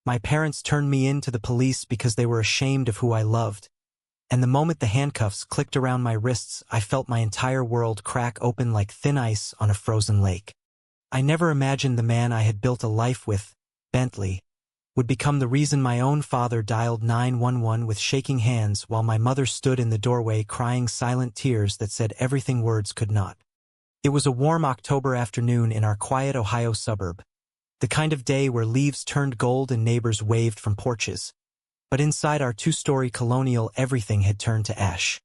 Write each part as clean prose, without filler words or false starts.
My parents turned me in to the police because they were ashamed of who I loved. And the moment the handcuffs clicked around my wrists, I felt my entire world crack open like thin ice on a frozen lake. I never imagined the man I had built a life with, Bentley, would become the reason my own father dialed 911 with shaking hands while my mother stood in the doorway crying silent tears that said everything words could not. It was a warm October afternoon in our quiet Ohio suburb, the kind of day where leaves turned gold and neighbors waved from porches. But inside our two-story colonial, everything had turned to ash.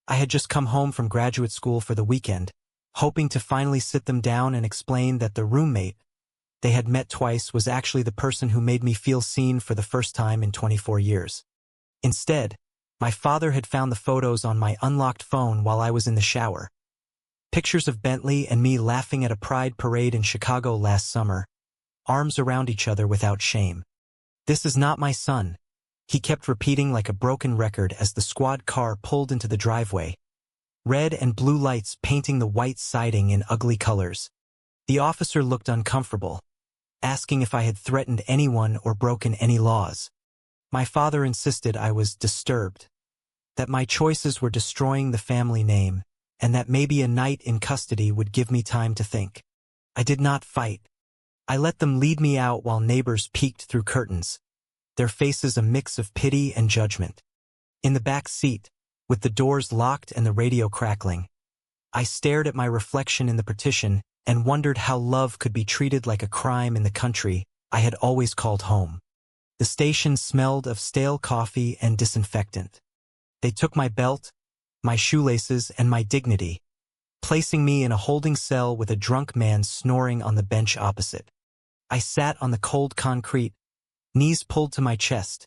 I had just come home from graduate school for the weekend, hoping to finally sit them down and explain that the roommate they had met twice was actually the person who made me feel seen for the first time in 24 years. Instead, my father had found the photos on my unlocked phone while I was in the shower. Pictures of Bentley and me laughing at a pride parade in Chicago last summer, arms around each other without shame. "This is not my son," he kept repeating like a broken record as the squad car pulled into the driveway, red and blue lights painting the white siding in ugly colors. The officer looked uncomfortable, asking if I had threatened anyone or broken any laws. My father insisted I was disturbed, that my choices were destroying the family name, and that maybe a night in custody would give me time to think. I did not fight. I let them lead me out while neighbors peeked through curtains, their faces a mix of pity and judgment. In the back seat, with the doors locked and the radio crackling, I stared at my reflection in the partition and wondered how love could be treated like a crime in the country I had always called home. The station smelled of stale coffee and disinfectant. They took my belt, my shoelaces, and my dignity, placing me in a holding cell with a drunk man snoring on the bench opposite. I sat on the cold concrete, knees pulled to my chest,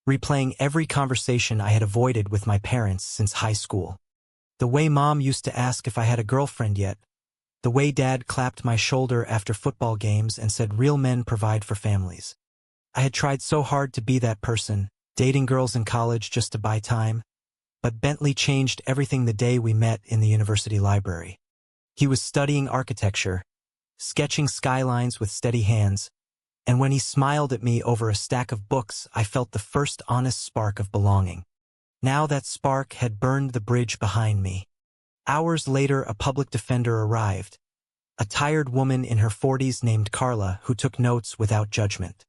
replaying every conversation I had avoided with my parents since high school. The way Mom used to ask if I had a girlfriend yet, the way Dad clapped my shoulder after football games and said real men provide for families. I had tried so hard to be that person, dating girls in college just to buy time, but Bentley changed everything the day we met in the university library. He was studying architecture, sketching skylines with steady hands, and when he smiled at me over a stack of books, I felt the first honest spark of belonging. Now that spark had burned the bridge behind me. Hours later, a public defender arrived, a tired woman in her 40s named Carla who took notes without judgment.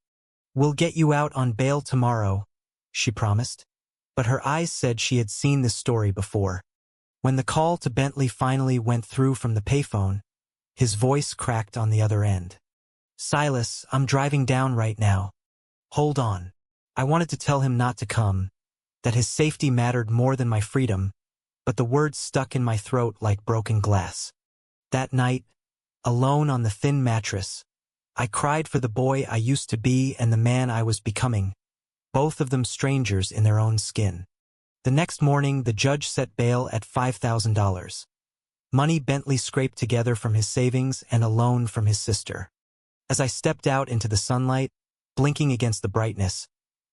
"We'll get you out on bail tomorrow," she promised. But her eyes said she had seen this story before. When the call to Bentley finally went through from the payphone, his voice cracked on the other end. "Silas, I'm driving down right now. Hold on." I wanted to tell him not to come, that his safety mattered more than my freedom, but the words stuck in my throat like broken glass. That night, alone on the thin mattress, I cried for the boy I used to be and the man I was becoming, both of them strangers in their own skin. The next morning, the judge set bail at $5,000. Money Bentley scraped together from his savings and a loan from his sister. As I stepped out into the sunlight, blinking against the brightness,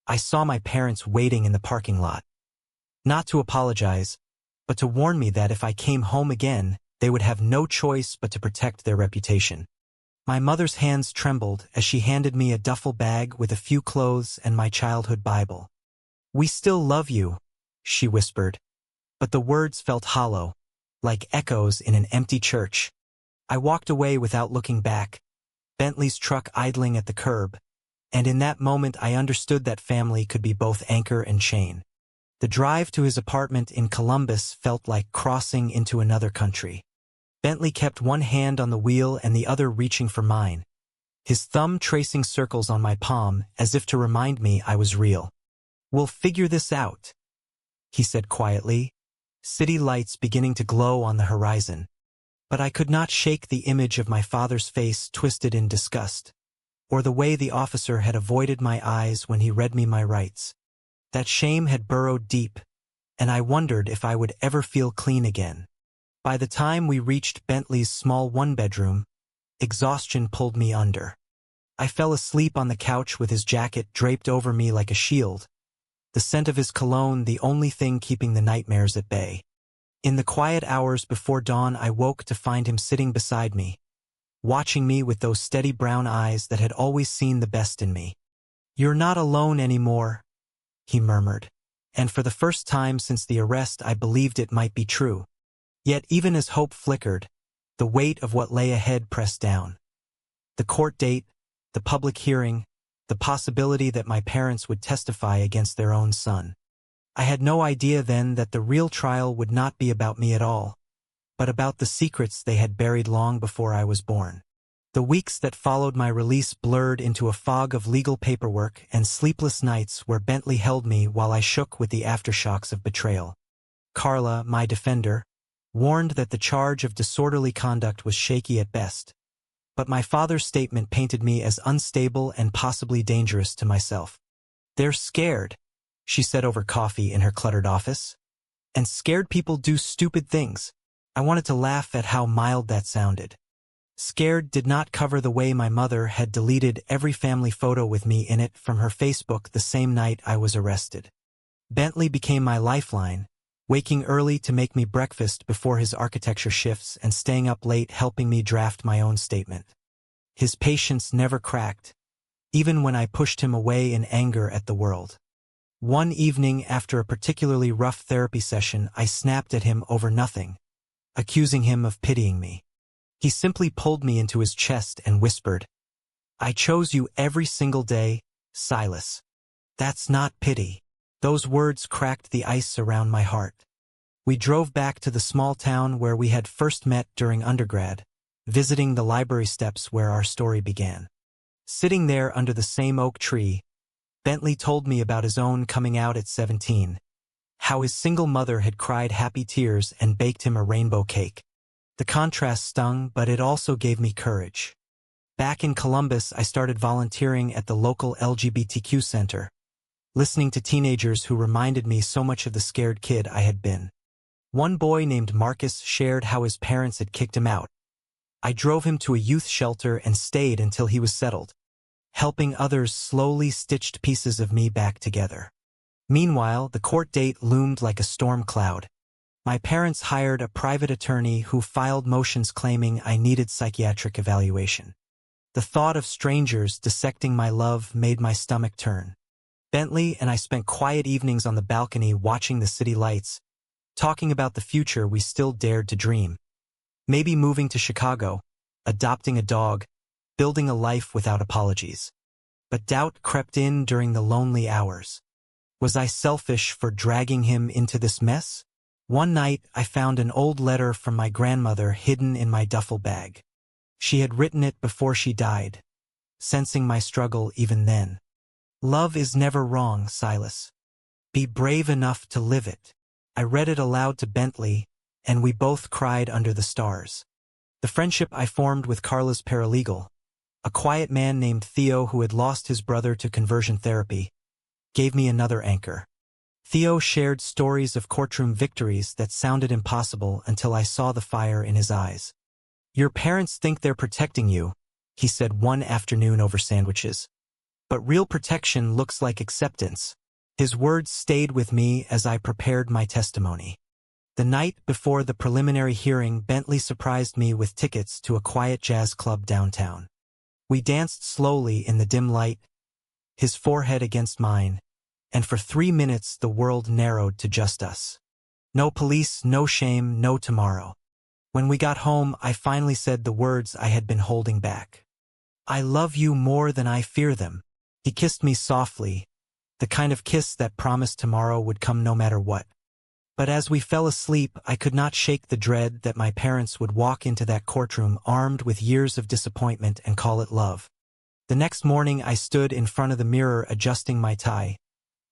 I saw my parents waiting in the parking lot. Not to apologize, but to warn me that if I came home again, they would have no choice but to protect their reputation. My mother's hands trembled as she handed me a duffel bag with a few clothes and my childhood Bible. "We still love you," she whispered, but the words felt hollow, like echoes in an empty church. I walked away without looking back, Bentley's truck idling at the curb, and in that moment I understood that family could be both anchor and chain. The drive to his apartment in Columbus felt like crossing into another country. Bentley kept one hand on the wheel and the other reaching for mine, his thumb tracing circles on my palm as if to remind me I was real. "We'll figure this out," he said quietly, city lights beginning to glow on the horizon. But I could not shake the image of my father's face twisted in disgust, or the way the officer had avoided my eyes when he read me my rights. That shame had burrowed deep, and I wondered if I would ever feel clean again. By the time we reached Bentley's small one-bedroom, exhaustion pulled me under. I fell asleep on the couch with his jacket draped over me like a shield, the scent of his cologne the only thing keeping the nightmares at bay. In the quiet hours before dawn, I woke to find him sitting beside me, watching me with those steady brown eyes that had always seen the best in me. "You're not alone anymore," he murmured. And for the first time since the arrest I believed it might be true. Yet even as hope flickered, the weight of what lay ahead pressed down. The court date, the public hearing, the possibility that my parents would testify against their own son. I had no idea then that the real trial would not be about me at all, but about the secrets they had buried long before I was born. The weeks that followed my release blurred into a fog of legal paperwork and sleepless nights where Bentley held me while I shook with the aftershocks of betrayal. Carla, my defender, warned that the charge of disorderly conduct was shaky at best, but my father's statement painted me as unstable and possibly dangerous to myself. "They're scared," she said over coffee in her cluttered office. "And scared people do stupid things." I wanted to laugh at how mild that sounded. Scared did not cover the way my mother had deleted every family photo with me in it from her Facebook the same night I was arrested. Bentley became my lifeline, waking early to make me breakfast before his architecture shifts and staying up late helping me draft my own statement. His patience never cracked, even when I pushed him away in anger at the world. One evening after a particularly rough therapy session, I snapped at him over nothing, accusing him of pitying me. He simply pulled me into his chest and whispered, "I chose you every single day, Silas. That's not pity." Those words cracked the ice around my heart. We drove back to the small town where we had first met during undergrad, visiting the library steps where our story began. Sitting there under the same oak tree, Bentley told me about his own coming out at 17, how his single mother had cried happy tears and baked him a rainbow cake. The contrast stung, but it also gave me courage. Back in Columbus, I started volunteering at the local LGBTQ center, listening to teenagers who reminded me so much of the scared kid I had been. One boy named Marcus shared how his parents had kicked him out. I drove him to a youth shelter and stayed until he was settled, helping others slowly stitched pieces of me back together. Meanwhile, the court date loomed like a storm cloud. My parents hired a private attorney who filed motions claiming I needed psychiatric evaluation. The thought of strangers dissecting my love made my stomach turn. Bentley and I spent quiet evenings on the balcony watching the city lights, talking about the future we still dared to dream. Maybe moving to Chicago, adopting a dog, building a life without apologies. But doubt crept in during the lonely hours. Was I selfish for dragging him into this mess? One night, I found an old letter from my grandmother hidden in my duffel bag. She had written it before she died, sensing my struggle even then. "Love is never wrong, Silas. Be brave enough to live it." I read it aloud to Bentley, and we both cried under the stars. The friendship I formed with Carla's paralegal, a quiet man named Theo who had lost his brother to conversion therapy, gave me another anchor. Theo shared stories of courtroom victories that sounded impossible until I saw the fire in his eyes. "Your parents think they're protecting you," he said one afternoon over sandwiches. "But real protection looks like acceptance." His words stayed with me as I prepared my testimony. The night before the preliminary hearing, Bentley surprised me with tickets to a quiet jazz club downtown. We danced slowly in the dim light, his forehead against mine, and for 3 minutes the world narrowed to just us. No police, no shame, no tomorrow. When we got home, I finally said the words I had been holding back. "I love you more than I fear them." He kissed me softly, the kind of kiss that promised tomorrow would come no matter what. But as we fell asleep, I could not shake the dread that my parents would walk into that courtroom armed with years of disappointment and call it love. The next morning I stood in front of the mirror adjusting my tie,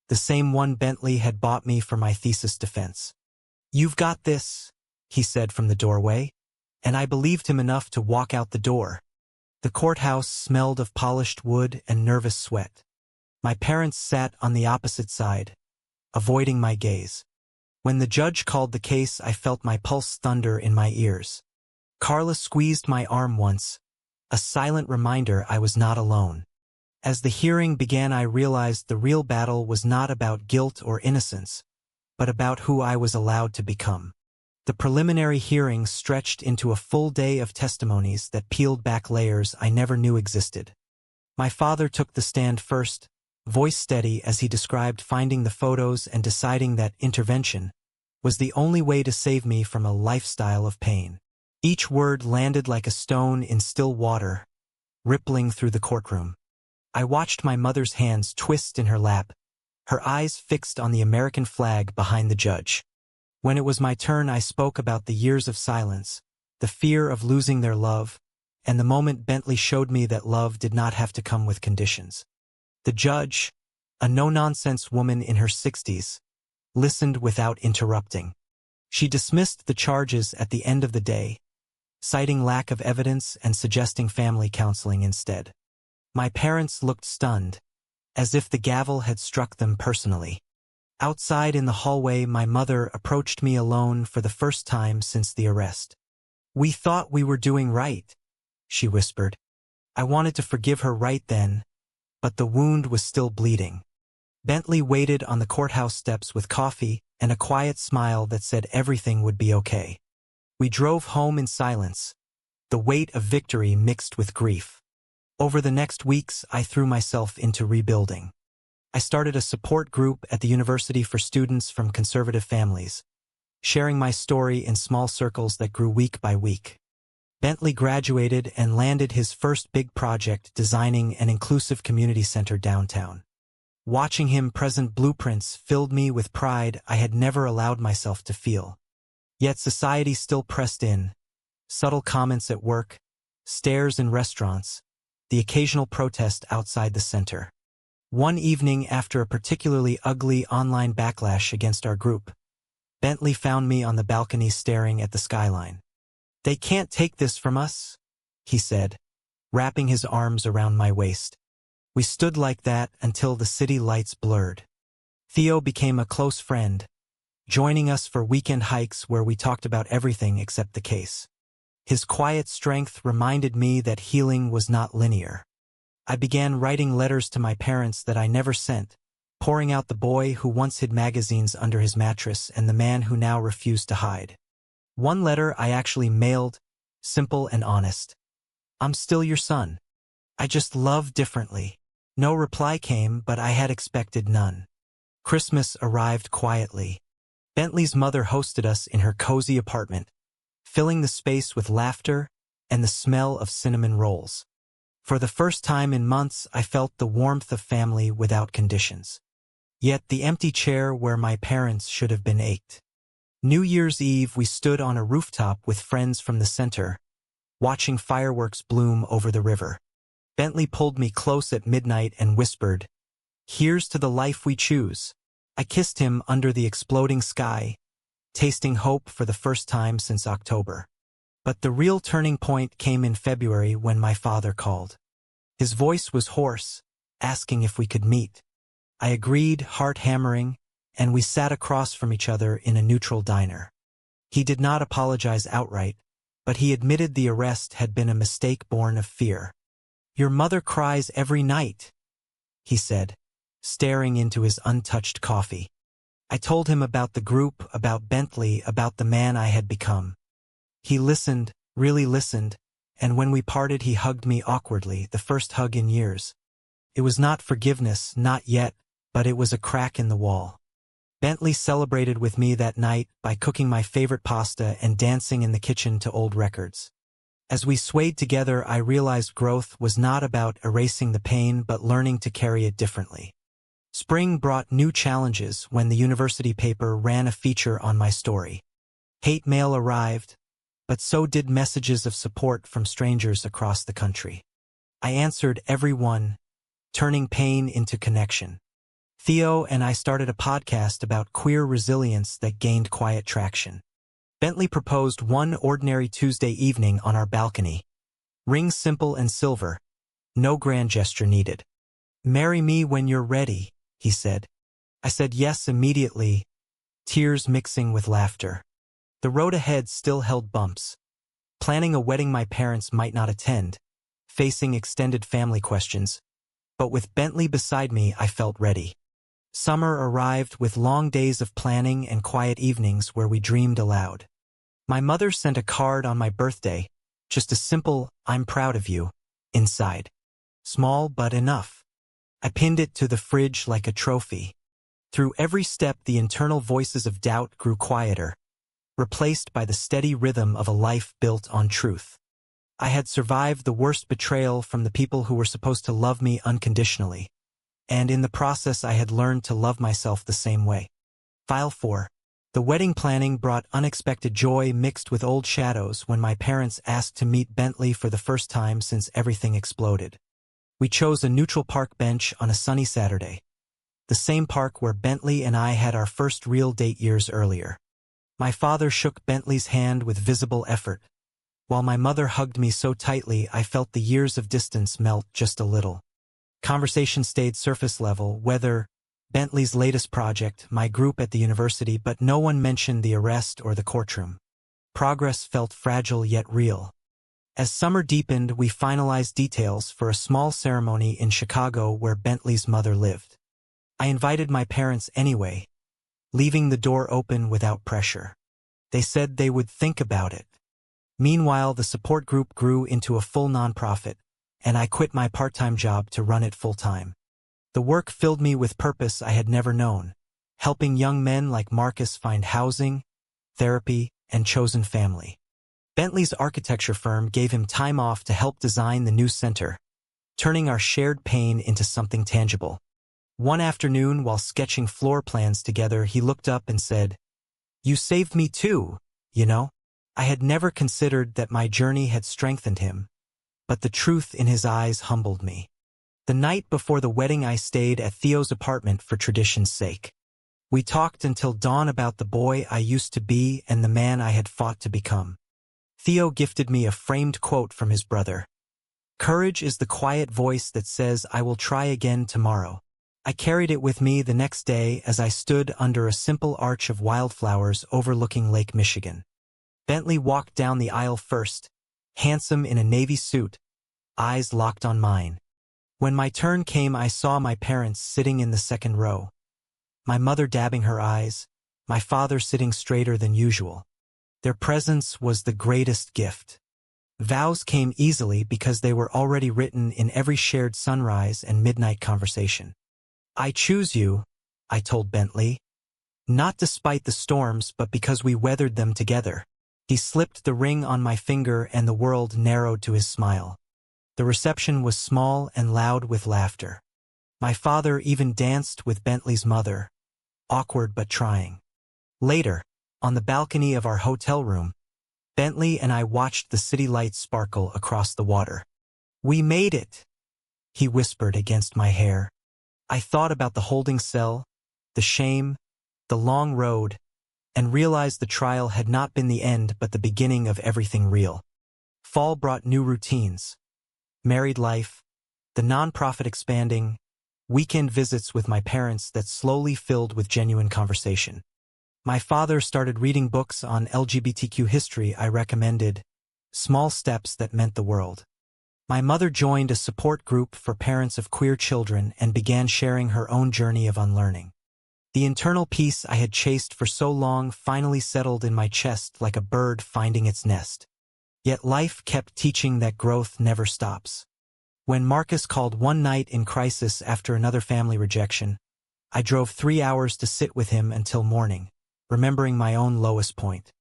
the same one Bentley had bought me for my thesis defense. "You've got this," he said from the doorway, and I believed him enough to walk out the door. The courthouse smelled of polished wood and nervous sweat. My parents sat on the opposite side, avoiding my gaze. When the judge called the case, I felt my pulse thunder in my ears. Carla squeezed my arm once, a silent reminder I was not alone. As the hearing began, I realized the real battle was not about guilt or innocence, but about who I was allowed to become. The preliminary hearing stretched into a full day of testimonies that peeled back layers I never knew existed. My father took the stand first, voice steady as he described finding the photos and deciding that intervention was the only way to save me from a lifestyle of pain. Each word landed like a stone in still water, rippling through the courtroom. I watched my mother's hands twist in her lap, her eyes fixed on the American flag behind the judge. When it was my turn, I spoke about the years of silence, the fear of losing their love, and the moment Bentley showed me that love did not have to come with conditions. The judge, a no-nonsense woman in her 60s, listened without interrupting. She dismissed the charges at the end of the day, citing lack of evidence and suggesting family counseling instead. My parents looked stunned, as if the gavel had struck them personally. Outside in the hallway, my mother approached me alone for the first time since the arrest. "We thought we were doing right," she whispered. I wanted to forgive her right then, but the wound was still bleeding. Bentley waited on the courthouse steps with coffee and a quiet smile that said everything would be okay. We drove home in silence, the weight of victory mixed with grief. Over the next weeks, I threw myself into rebuilding. I started a support group at the university for students from conservative families, sharing my story in small circles that grew week by week. Bentley graduated and landed his first big project, designing an inclusive community center downtown. Watching him present blueprints filled me with pride I had never allowed myself to feel. Yet society still pressed in. Subtle comments at work, stares in restaurants, the occasional protest outside the center. One evening, after a particularly ugly online backlash against our group, Bentley found me on the balcony staring at the skyline. "They can't take this from us," he said, wrapping his arms around my waist. We stood like that until the city lights blurred. Theo became a close friend, joining us for weekend hikes where we talked about everything except the case. His quiet strength reminded me that healing was not linear. I began writing letters to my parents that I never sent, pouring out the boy who once hid magazines under his mattress and the man who now refused to hide. One letter I actually mailed, simple and honest. "I'm still your son. I just love differently." No reply came, but I had expected none. Christmas arrived quietly. Bentley's mother hosted us in her cozy apartment, filling the space with laughter and the smell of cinnamon rolls. For the first time in months, I felt the warmth of family without conditions. Yet the empty chair where my parents should have been ached. New Year's Eve, we stood on a rooftop with friends from the center, watching fireworks bloom over the river. Bentley pulled me close at midnight and whispered, "Here's to the life we choose." I kissed him under the exploding sky, tasting hope for the first time since October. But the real turning point came in February when my father called. His voice was hoarse, asking if we could meet. I agreed, heart hammering, and we sat across from each other in a neutral diner. He did not apologize outright, but he admitted the arrest had been a mistake born of fear. "Your mother cries every night," he said, staring into his untouched coffee. I told him about the group, about Bentley, about the man I had become. He listened, really listened, and when we parted he hugged me awkwardly, the first hug in years. It was not forgiveness, not yet, but it was a crack in the wall. Bentley celebrated with me that night by cooking my favorite pasta and dancing in the kitchen to old records. As we swayed together, I realized growth was not about erasing the pain but learning to carry it differently. Spring brought new challenges when the university paper ran a feature on my story. Hate mail arrived, but so did messages of support from strangers across the country. I answered every one, turning pain into connection. Theo and I started a podcast about queer resilience that gained quiet traction. Bentley proposed one ordinary Tuesday evening on our balcony. "Ring simple and silver. No grand gesture needed. Marry me when you're ready," he said. I said yes immediately, tears mixing with laughter. The road ahead still held bumps. Planning a wedding my parents might not attend, facing extended family questions. But with Bentley beside me, I felt ready. Summer arrived with long days of planning and quiet evenings where we dreamed aloud. My mother sent a card on my birthday, just a simple "I'm proud of you" inside. Small but enough. I pinned it to the fridge like a trophy. Through every step, the internal voices of doubt grew quieter, replaced by the steady rhythm of a life built on truth. I had survived the worst betrayal from the people who were supposed to love me unconditionally, and in the process I had learned to love myself the same way. File 4. The wedding planning brought unexpected joy mixed with old shadows when my parents asked to meet Bentley for the first time since everything exploded. We chose a neutral park bench on a sunny Saturday, the same park where Bentley and I had our first real date years earlier. My father shook Bentley's hand with visible effort, while my mother hugged me so tightly I felt the years of distance melt just a little. Conversation stayed surface level, whether Bentley's latest project, my group at the university, but no one mentioned the arrest or the courtroom. Progress felt fragile yet real. As summer deepened, we finalized details for a small ceremony in Chicago where Bentley's mother lived. I invited my parents anyway, leaving the door open without pressure. They said they would think about it. Meanwhile, the support group grew into a full nonprofit, and I quit my part-time job to run it full-time. The work filled me with purpose I had never known, helping young men like Marcus find housing, therapy, and chosen family. Bentley's architecture firm gave him time off to help design the new center, turning our shared pain into something tangible. One afternoon, while sketching floor plans together, he looked up and said, "You saved me too, you know?" I had never considered that my journey had strengthened him, but the truth in his eyes humbled me. The night before the wedding, I stayed at Theo's apartment for tradition's sake. We talked until dawn about the boy I used to be and the man I had fought to become. Theo gifted me a framed quote from his brother. "Courage is the quiet voice that says, I will try again tomorrow." I carried it with me the next day as I stood under a simple arch of wildflowers overlooking Lake Michigan. Bentley walked down the aisle first, handsome in a navy suit, eyes locked on mine. When my turn came, I saw my parents sitting in the second row. My mother dabbing her eyes, my father sitting straighter than usual. Their presence was the greatest gift. Vows came easily because they were already written in every shared sunrise and midnight conversation. "I choose you," I told Bentley, "not despite the storms but because we weathered them together." He slipped the ring on my finger and the world narrowed to his smile. The reception was small and loud with laughter. My father even danced with Bentley's mother, awkward but trying. Later, on the balcony of our hotel room, Bentley and I watched the city lights sparkle across the water. "We made it," he whispered against my hair. I thought about the holding cell, the shame, the long road, and realized the trial had not been the end but the beginning of everything real. Fall brought new routines. Married life, the nonprofit expanding, weekend visits with my parents that slowly filled with genuine conversation. My father started reading books on LGBTQ history I recommended, small steps that meant the world. My mother joined a support group for parents of queer children and began sharing her own journey of unlearning. The internal peace I had chased for so long finally settled in my chest like a bird finding its nest. Yet life kept teaching that growth never stops. When Marcus called one night in crisis after another family rejection, I drove 3 hours to sit with him until morning, remembering my own lowest point.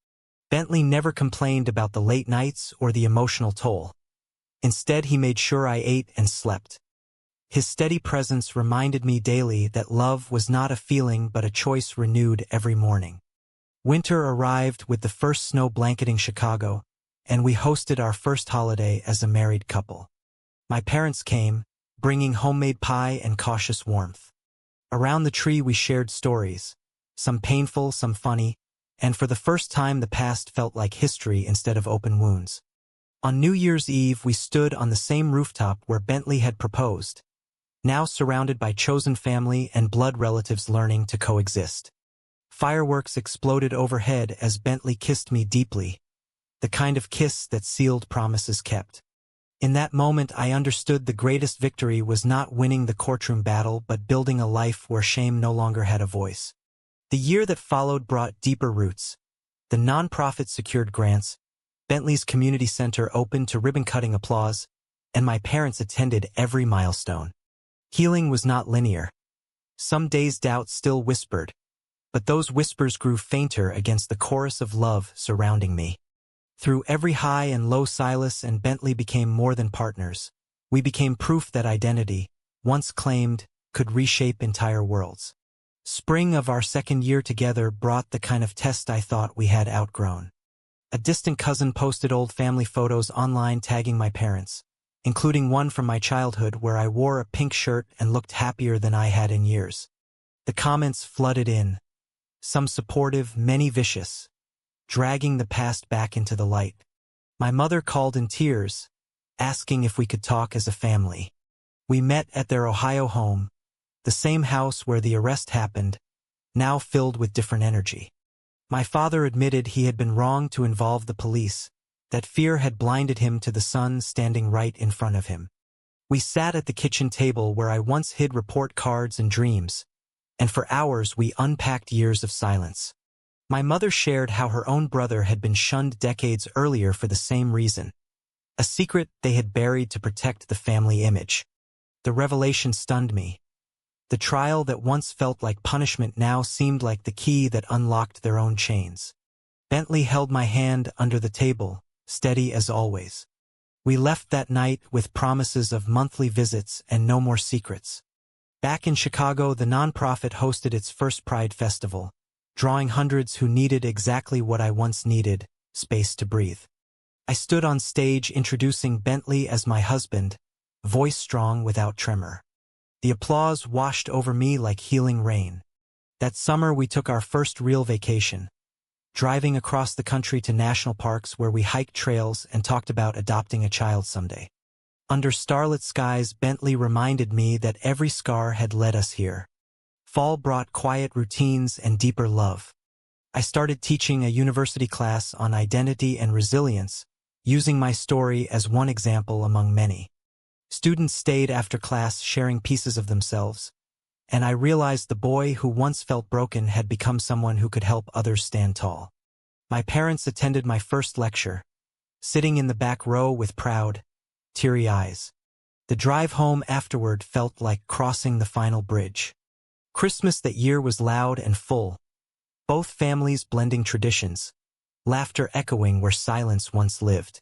Bentley never complained about the late nights or the emotional toll. Instead, he made sure I ate and slept. His steady presence reminded me daily that love was not a feeling but a choice renewed every morning. Winter arrived with the first snow blanketing Chicago, and we hosted our first holiday as a married couple. My parents came, bringing homemade pie and cautious warmth. Around the tree we shared stories, some painful, some funny, and for the first time the past felt like history instead of open wounds. On New Year's Eve we stood on the same rooftop where Bentley had proposed, now surrounded by chosen family and blood relatives learning to coexist. Fireworks exploded overhead as Bentley kissed me deeply, the kind of kiss that sealed promises kept. In that moment I understood the greatest victory was not winning the courtroom battle but building a life where shame no longer had a voice. The year that followed brought deeper roots. The nonprofit secured grants, Bentley's community center opened to ribbon-cutting applause, and my parents attended every milestone. Healing was not linear. Some days doubt still whispered, but those whispers grew fainter against the chorus of love surrounding me. Through every high and low, Silas and Bentley became more than partners. We became proof that identity, once claimed, could reshape entire worlds. Spring of our second year together brought the kind of test I thought we had outgrown. A distant cousin posted old family photos online tagging my parents, including one from my childhood where I wore a pink shirt and looked happier than I had in years. The comments flooded in, some supportive, many vicious, dragging the past back into the light. My mother called in tears, asking if we could talk as a family. We met at their Ohio home, the same house where the arrest happened, now filled with different energy. My father admitted he had been wrong to involve the police, that fear had blinded him to the sun standing right in front of him. We sat at the kitchen table where I once hid report cards and dreams, and for hours we unpacked years of silence. My mother shared how her own brother had been shunned decades earlier for the same reason, a secret they had buried to protect the family image. The revelation stunned me. The trial that once felt like punishment now seemed like the key that unlocked their own chains. Bentley held my hand under the table, steady as always. We left that night with promises of monthly visits and no more secrets. Back in Chicago, the nonprofit hosted its first Pride Festival, drawing hundreds who needed exactly what I once needed, space to breathe. I stood on stage introducing Bentley as my husband, voice strong without tremor. The applause washed over me like healing rain. That summer we took our first real vacation, driving across the country to national parks where we hiked trails and talked about adopting a child someday. Under starlit skies, Bentley reminded me that every scar had led us here. Fall brought quiet routines and deeper love. I started teaching a university class on identity and resilience, using my story as one example among many. Students stayed after class sharing pieces of themselves, and I realized the boy who once felt broken had become someone who could help others stand tall. My parents attended my first lecture, sitting in the back row with proud, teary eyes. The drive home afterward felt like crossing the final bridge. Christmas that year was loud and full, both families blending traditions, laughter echoing where silence once lived.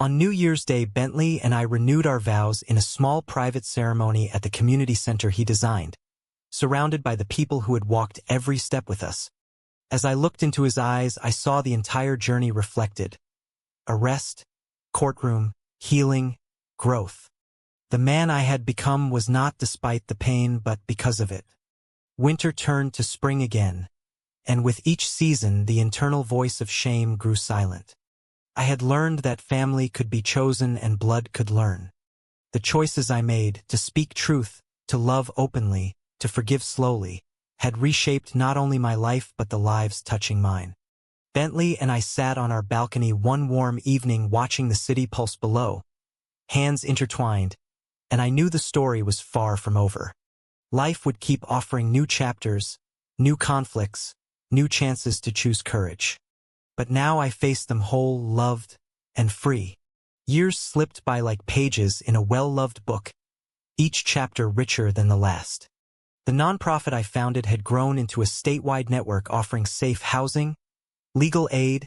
On New Year's Day, Bentley and I renewed our vows in a small private ceremony at the community center he designed, surrounded by the people who had walked every step with us. As I looked into his eyes, I saw the entire journey reflected. Arrest, courtroom, healing, growth. The man I had become was not despite the pain but because of it. Winter turned to spring again, and with each season the internal voice of shame grew silent. I had learned that family could be chosen and blood could learn. The choices I made, to speak truth, to love openly, to forgive slowly, had reshaped not only my life but the lives touching mine. Bentley and I sat on our balcony one warm evening watching the city pulse below, hands intertwined, and I knew the story was far from over. Life would keep offering new chapters, new conflicts, new chances to choose courage. But now I faced them whole, loved, and free. Years slipped by like pages in a well-loved book, each chapter richer than the last. The nonprofit I founded had grown into a statewide network offering safe housing, legal aid,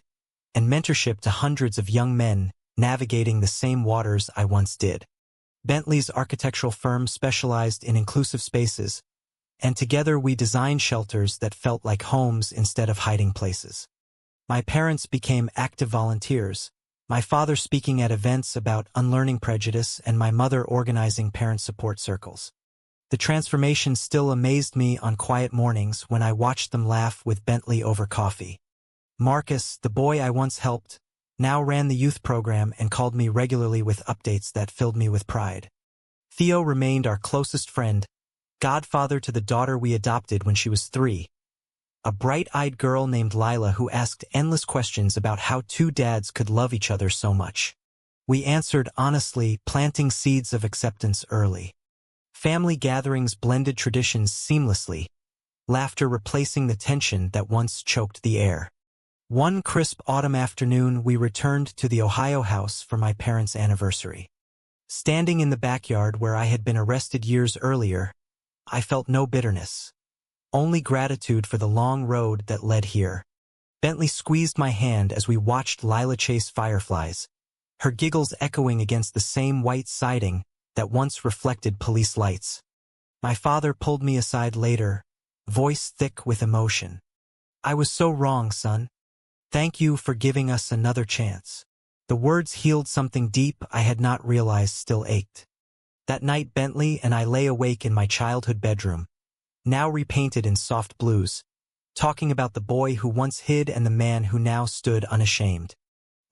and mentorship to hundreds of young men navigating the same waters I once did. Bentley's architectural firm specialized in inclusive spaces, and together we designed shelters that felt like homes instead of hiding places. My parents became active volunteers, my father speaking at events about unlearning prejudice and my mother organizing parent support circles. The transformation still amazed me on quiet mornings when I watched them laugh with Bentley over coffee. Marcus, the boy I once helped, now ran the youth program and called me regularly with updates that filled me with pride. Theo remained our closest friend, godfather to the daughter we adopted when she was 3. A bright-eyed girl named Lila who asked endless questions about how two dads could love each other so much. We answered honestly, planting seeds of acceptance early. Family gatherings blended traditions seamlessly, laughter replacing the tension that once choked the air. One crisp autumn afternoon, we returned to the Ohio house for my parents' anniversary. Standing in the backyard where I had been arrested years earlier, I felt no bitterness, only gratitude for the long road that led here. Bentley squeezed my hand as we watched Lila chase fireflies, her giggles echoing against the same white siding that once reflected police lights. My father pulled me aside later, voice thick with emotion. "I was so wrong, son. Thank you for giving us another chance." The words healed something deep I had not realized still ached. That night Bentley and I lay awake in my childhood bedroom, now repainted in soft blues, talking about the boy who once hid and the man who now stood unashamed.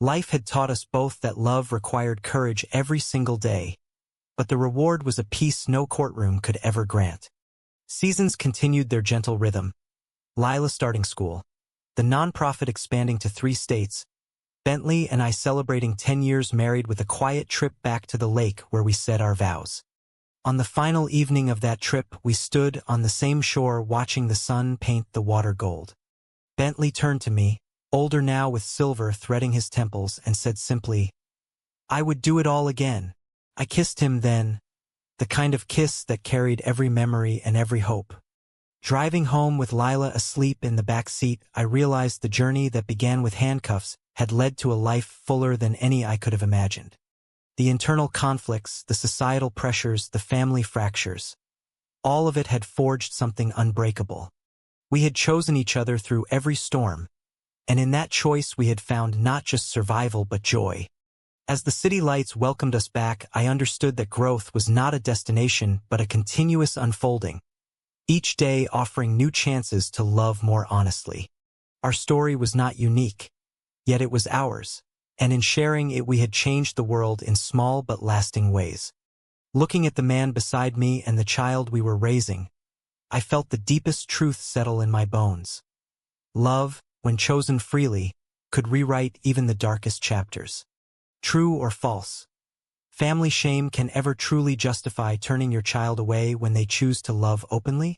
Life had taught us both that love required courage every single day, but the reward was a peace no courtroom could ever grant. Seasons continued their gentle rhythm. Lila starting school, the nonprofit expanding to 3 states, Bentley and I celebrating 10 years married with a quiet trip back to the lake where we said our vows. On the final evening of that trip, we stood on the same shore watching the sun paint the water gold. Bentley turned to me, older now with silver threading his temples, and said simply, "I would do it all again." I kissed him then, the kind of kiss that carried every memory and every hope. Driving home with Lila asleep in the back seat, I realized the journey that began with handcuffs had led to a life fuller than any I could have imagined. The internal conflicts, the societal pressures, the family fractures, all of it had forged something unbreakable. We had chosen each other through every storm, and in that choice we had found not just survival but joy. As the city lights welcomed us back, I understood that growth was not a destination but a continuous unfolding, each day offering new chances to love more honestly. Our story was not unique, yet it was ours, and in sharing it we had changed the world in small but lasting ways. Looking at the man beside me and the child we were raising, I felt the deepest truth settle in my bones. Love, when chosen freely, could rewrite even the darkest chapters. True or false? Family shame can ever truly justify turning your child away when they choose to love openly?